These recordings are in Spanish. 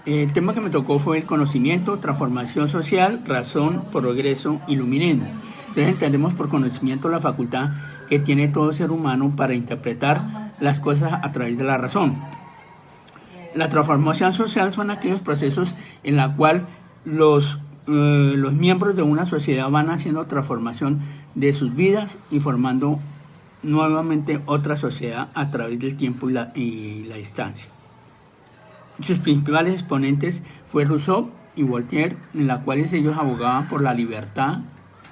El tema que me tocó fue el conocimiento, transformación social, razón, progreso, iluminismo. Entonces entendemos por conocimiento la facultad que tiene todo ser humano para interpretar las cosas a través de la razón. La transformación social son aquellos procesos en la cual los miembros de una sociedad van haciendo transformación de sus vidas y formando nuevamente otra sociedad a través del tiempo y la distancia. Sus principales exponentes fue Rousseau y Voltaire, en la cuales ellos abogaban por la libertad,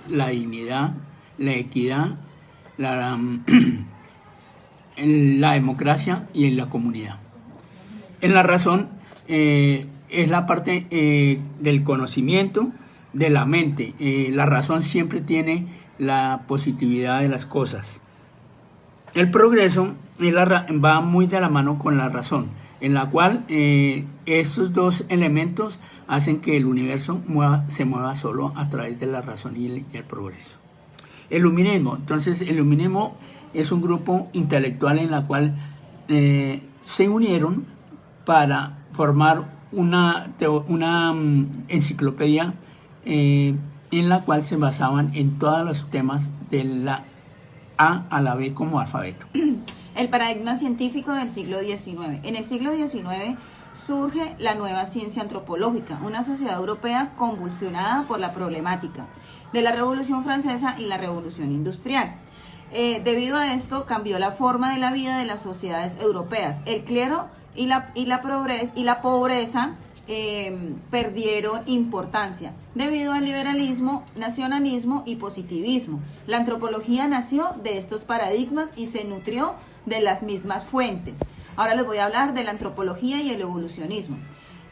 la dignidad, la equidad, la, la democracia y la comunidad. En la razón es la parte del conocimiento de la mente. La razón siempre tiene la positividad de las cosas. El progreso va muy de la mano con la razón, en la cual estos dos elementos hacen que el universo se mueva solo a través de la razón y el progreso. El iluminismo. Entonces, el iluminismo es un grupo intelectual en la cual se unieron para formar una enciclopedia en la cual se basaban en todos los temas de la A la B como alfabeto. El paradigma científico del siglo XIX. En el siglo XIX surge la nueva ciencia antropológica, una sociedad europea convulsionada por la problemática de la Revolución Francesa y la Revolución Industrial. Debido a esto cambió la forma de la vida de las sociedades europeas. El clero y la pobreza perdieron importancia debido al liberalismo, nacionalismo y positivismo. La antropología nació de estos paradigmas y se nutrió de las mismas fuentes. Ahora les voy a hablar de la antropología y el evolucionismo.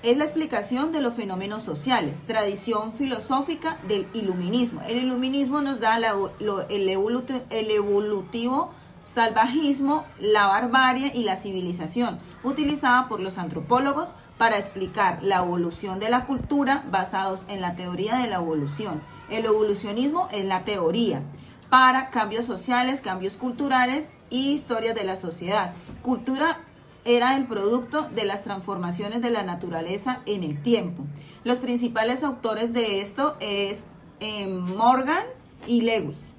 Es la explicación de los fenómenos sociales, tradición filosófica del iluminismo. El iluminismo nos da el evolutivo salvajismo, la barbarie y la civilización, utilizada por los antropólogos para explicar la evolución de la cultura basados en la teoría de la evolución. El evolucionismo es la teoría para cambios sociales, cambios culturales y historias de la sociedad. Cultura era el producto de las transformaciones de la naturaleza en el tiempo. Los principales autores de esto es Morgan y Lewis.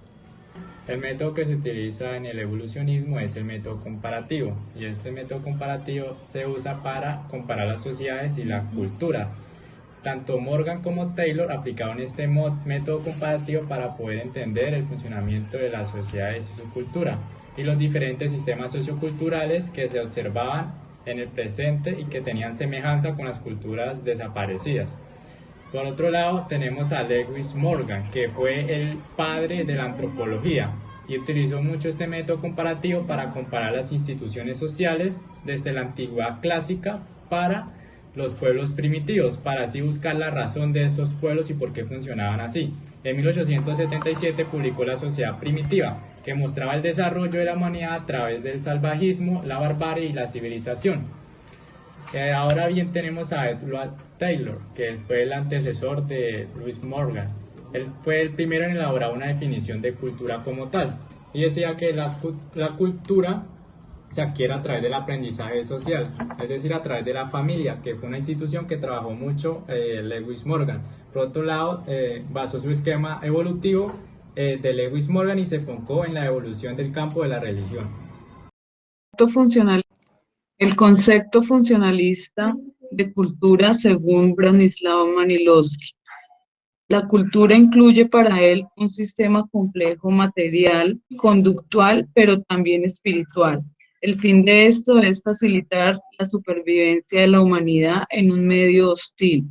El método que se utiliza en el evolucionismo es el método comparativo, y este método comparativo se usa para comparar las sociedades y la cultura. Tanto Morgan como Taylor aplicaron este método comparativo para poder entender el funcionamiento de las sociedades y su cultura, y los diferentes sistemas socioculturales que se observaban en el presente y que tenían semejanza con las culturas desaparecidas. Por otro lado, tenemos a Lewis Morgan, que fue el padre de la antropología y utilizó mucho este método comparativo para comparar las instituciones sociales desde la antigüedad clásica para los pueblos primitivos, para así buscar la razón de esos pueblos y por qué funcionaban así. En 1877 publicó La Sociedad Primitiva, que mostraba el desarrollo de la humanidad a través del salvajismo, la barbarie y la civilización. Ahora bien tenemos a Edward Taylor, que fue el antecesor de Lewis Morgan. Él fue el primero en elaborar una definición de cultura como tal, y decía que la cultura se adquiere a través del aprendizaje social, es decir, a través de la familia, que fue una institución que trabajó mucho Lewis Morgan. Por otro lado, basó su esquema evolutivo de Lewis Morgan y se enfocó en la evolución del campo de la religión. El concepto funcionalista de cultura según Bronislaw Manilowski. La cultura incluye para él un sistema complejo material, conductual, pero también espiritual. El fin de esto es facilitar la supervivencia de la humanidad en un medio hostil,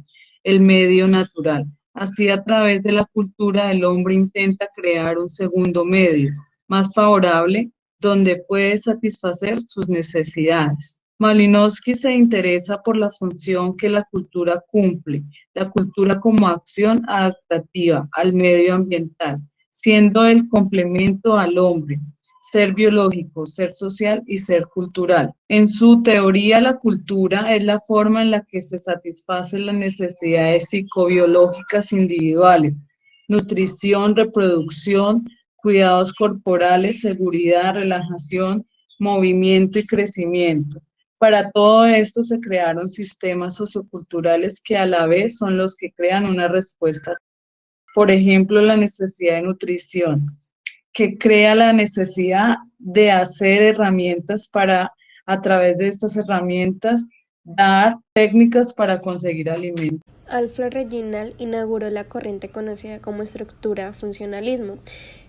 el medio natural. Así, a través de la cultura, el hombre intenta crear un segundo medio, más favorable, donde puede satisfacer sus necesidades. Malinowski se interesa por la función que la cultura cumple, la cultura como acción adaptativa al medio ambiental, siendo el complemento al hombre, ser biológico, ser social y ser cultural. En su teoría, la cultura es la forma en la que se satisfacen las necesidades psicobiológicas individuales, nutrición, reproducción, cuidados corporales, seguridad, relajación, movimiento y crecimiento. Para todo esto se crearon sistemas socioculturales que a la vez son los que crean una respuesta. Por ejemplo, la necesidad de nutrición, que crea la necesidad de hacer herramientas para, a través de estas herramientas, dar técnicas para conseguir alimentos. Alfred Reginald inauguró la corriente conocida como estructura funcionalismo.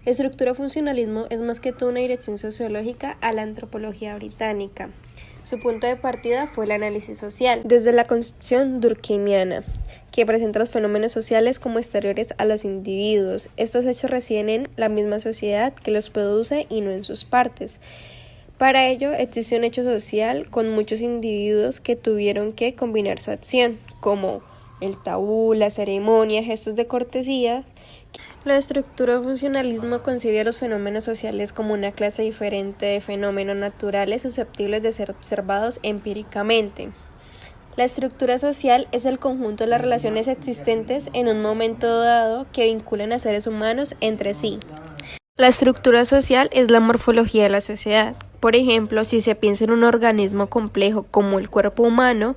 Estructura funcionalismo es más que todo una dirección sociológica a la antropología británica. Su punto de partida fue el análisis social, desde la concepción durkheimiana, que presenta los fenómenos sociales como exteriores a los individuos. Estos hechos residen en la misma sociedad que los produce y no en sus partes. Para ello existe un hecho social con muchos individuos que tuvieron que combinar su acción, como el tabú, la ceremonia, gestos de cortesía. La estructura funcionalismo concibe a los fenómenos sociales como una clase diferente de fenómenos naturales susceptibles de ser observados empíricamente. La estructura social es el conjunto de las relaciones existentes en un momento dado que vinculan a seres humanos entre sí. La estructura social es la morfología de la sociedad. Por ejemplo, si se piensa en un organismo complejo como el cuerpo humano,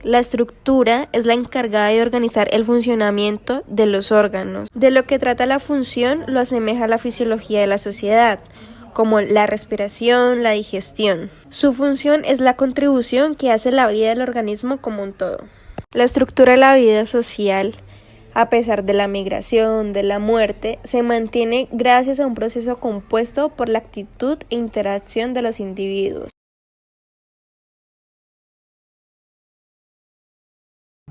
la estructura es la encargada de organizar el funcionamiento de los órganos. De lo que trata la función lo asemeja a la fisiología de la sociedad, como la respiración, la digestión. Su función es la contribución que hace la vida del organismo como un todo. La estructura de la vida social, a pesar de la migración, de la muerte, se mantiene gracias a un proceso compuesto por la actitud e interacción de los individuos.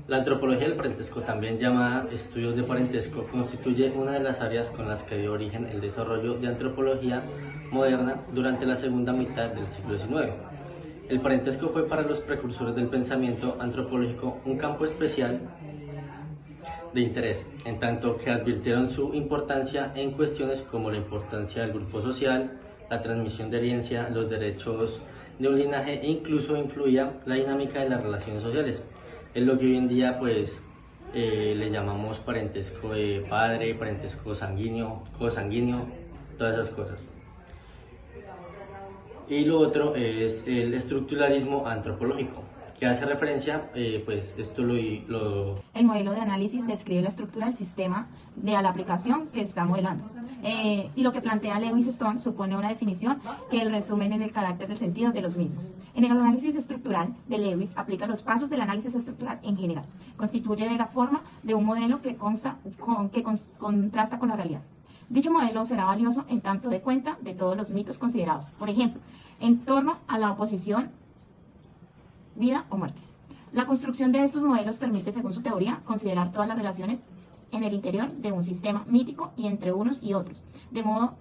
La antropología del parentesco, también llamada estudios de parentesco, constituye una de las áreas con las que dio origen el desarrollo de antropología moderna durante la segunda mitad del siglo XIX. El parentesco fue para los precursores del pensamiento antropológico un campo especial de interés, en tanto que advirtieron su importancia en cuestiones como la importancia del grupo social, la transmisión de herencia, los derechos de un linaje e incluso influía la dinámica de las relaciones sociales. Es lo que hoy en día pues le llamamos parentesco de padre, parentesco sanguíneo, cosanguíneo, todas esas cosas. Y lo otro es el estructuralismo antropológico, que hace referencia, pues esto El modelo de análisis describe la estructura del sistema de la aplicación que está modelando. Y lo que plantea Lewis Stone supone una definición que el resumen en el carácter del sentido de los mismos. En el análisis estructural de Lewis aplica los pasos del análisis estructural en general. Constituye de la forma de un modelo que contrasta con la realidad. Dicho modelo será valioso en tanto de cuenta de todos los mitos considerados. Por ejemplo, en torno a la oposición vida o muerte. La construcción de estos modelos permite, según su teoría, considerar todas las relaciones en el interior de un sistema mítico y entre unos y otros, de modo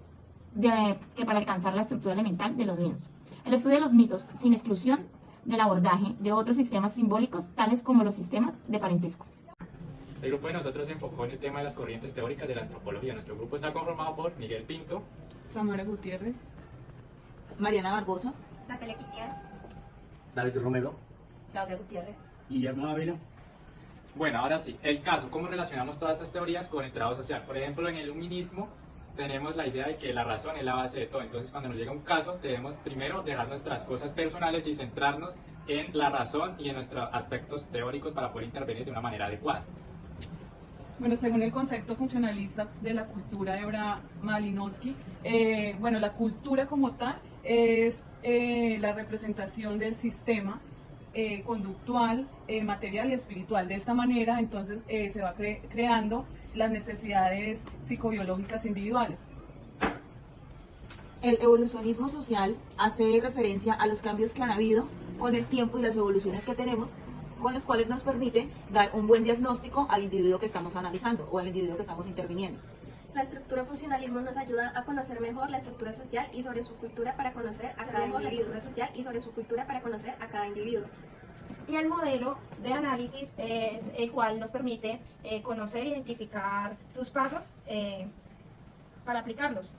que para alcanzar la estructura elemental de los mismos. El estudio de los mitos, sin exclusión del abordaje de otros sistemas simbólicos, tales como los sistemas de parentesco. El grupo de nosotros se enfocó en el tema de las corrientes teóricas de la antropología. Nuestro grupo está conformado por Miguel Pinto, Samara Gutiérrez, Mariana Barbosa, Natalia Quitián, David Romero, Claudia Gutiérrez. Guillermo Ávila. Bueno, ahora sí, el caso, ¿cómo relacionamos todas estas teorías con el trabajo social? Por ejemplo, en el iluminismo tenemos la idea de que la razón es la base de todo. Entonces, cuando nos llega un caso, debemos primero dejar nuestras cosas personales y centrarnos en la razón y en nuestros aspectos teóricos para poder intervenir de una manera adecuada. Bueno, según el concepto funcionalista de la cultura de Malinowski, la cultura como tal es la representación del sistema conductual, material y espiritual. De esta manera, entonces, se va creando las necesidades psicobiológicas individuales. El evolucionismo social hace referencia a los cambios que han habido con el tiempo y las evoluciones que tenemos, con los cuales nos permite dar un buen diagnóstico al individuo que estamos analizando o al individuo que estamos interviniendo. La estructura funcionalismo nos ayuda a conocer mejor la estructura social y sobre su cultura para conocer a cada individuo. Y el modelo de análisis es el cual nos permite conocer e identificar sus pasos para aplicarlos.